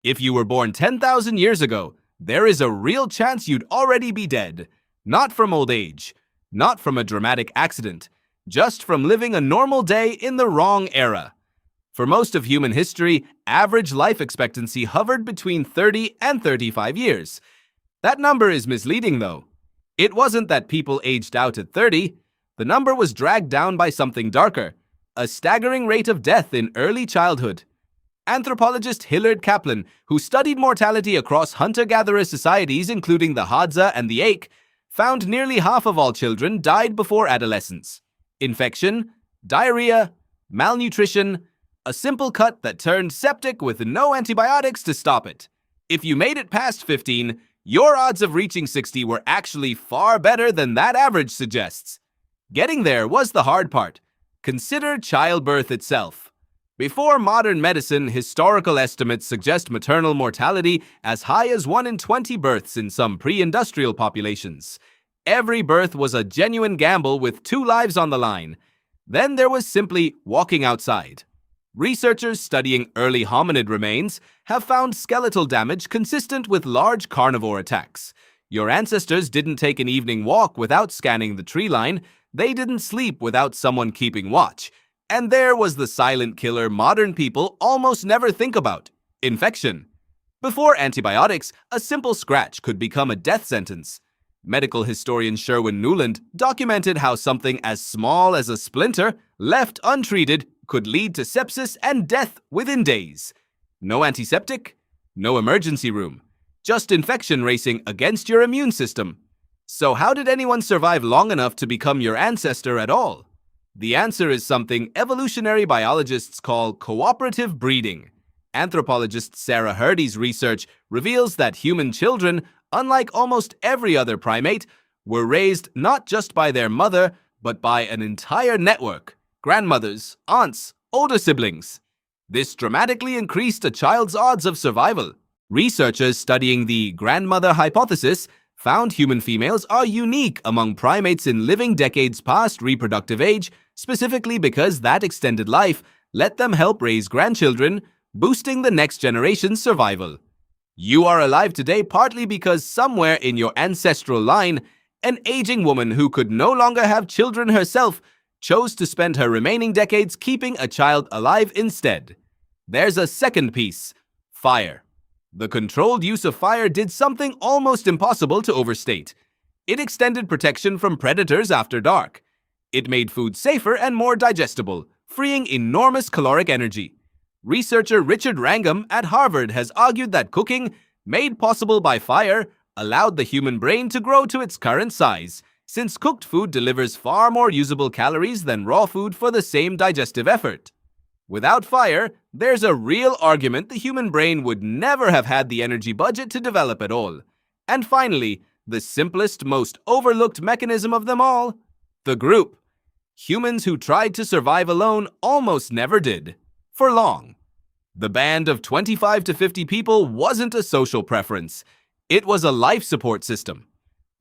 If you were born 10,000 years ago, there is a real chance you'd already be dead. Not from old age, not from a dramatic accident, just from living a normal day in the wrong era. For most of human history, average life expectancy hovered between 30 and 35 years. That number is misleading, though. It wasn't that people aged out at 30. The number was dragged down by something darker, a staggering rate of death in early childhood. Anthropologist Hilliard Kaplan, who studied mortality across hunter-gatherer societies including the Hadza and the Ache, found nearly half of all children died before adolescence. Infection, diarrhea, malnutrition, a simple cut that turned septic with no antibiotics to stop it. If you made it past 15, your odds of reaching 60 were actually far better than that average suggests. Getting there was the hard part. Consider childbirth itself. Before modern medicine, historical estimates suggest maternal mortality as high as 1 in 20 births in some pre-industrial populations. Every birth was a genuine gamble with 2 lives on the line. Then there was simply walking outside. Researchers studying early hominid remains have found skeletal damage consistent with large carnivore attacks. Your ancestors didn't take an evening walk without scanning the tree line. They didn't sleep without someone keeping watch. And there was the silent killer modern people almost never think about: infection. Before antibiotics, a simple scratch could become a death sentence. Medical historian Sherwin Newland documented how something as small as a splinter, left untreated, could lead to sepsis and death within days. No antiseptic, no emergency room, just infection racing against your immune system. So how did anyone survive long enough to become your ancestor at all? The answer is something evolutionary biologists call cooperative breeding. Anthropologist Sarah Hrdy's research reveals that human children, unlike almost every other primate, were raised not just by their mother, but by an entire network: grandmothers, aunts, older siblings. This dramatically increased a child's odds of survival. Researchers studying the grandmother hypothesis found human females are unique among primates in living decades past reproductive age, specifically because that extended life let them help raise grandchildren, boosting the next generation's survival. You are alive today partly because somewhere in your ancestral line, an aging woman who could no longer have children herself chose to spend her remaining decades keeping a child alive instead. There's a second piece: fire. The controlled use of fire did something almost impossible to overstate. It extended protection from predators after dark. It made food safer and more digestible, freeing enormous caloric energy. Researcher Richard Wrangham at Harvard has argued that cooking, made possible by fire, allowed the human brain to grow to its current size, since cooked food delivers far more usable calories than raw food for the same digestive effort. Without fire, there's a real argument the human brain would never have had the energy budget to develop at all. And finally, the simplest, most overlooked mechanism of them all: the group. Humans who tried to survive alone almost never did. For long. The band of 25 to 50 people wasn't a social preference. It was a life support system.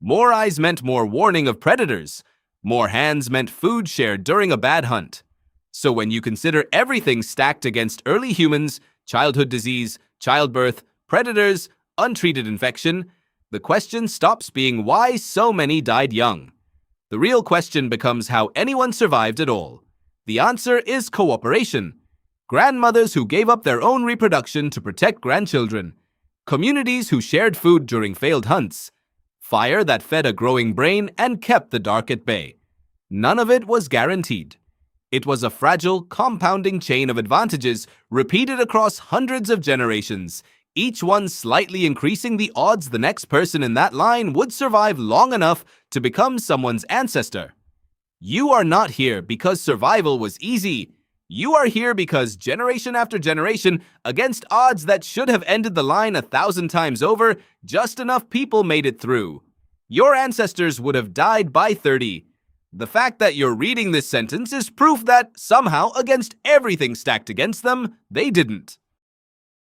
More eyes meant more warning of predators. More hands meant food shared during a bad hunt. So when you consider everything stacked against early humans, childhood disease, childbirth, predators, untreated infection, the question stops being why so many died young. The real question becomes how anyone survived at all. The answer is cooperation. Grandmothers who gave up their own reproduction to protect grandchildren. Communities who shared food during failed hunts. Fire that fed a growing brain and kept the dark at bay. None of it was guaranteed. It was a fragile, compounding chain of advantages repeated across hundreds of generations, each one slightly increasing the odds the next person in that line would survive long enough to become someone's ancestor. You are not here because survival was easy. You are here because generation after generation, against odds that should have ended the line 1,000 times over, just enough people made it through. Your ancestors would have died by 30. The fact that you're reading this sentence is proof that, somehow, against everything stacked against them, they didn't.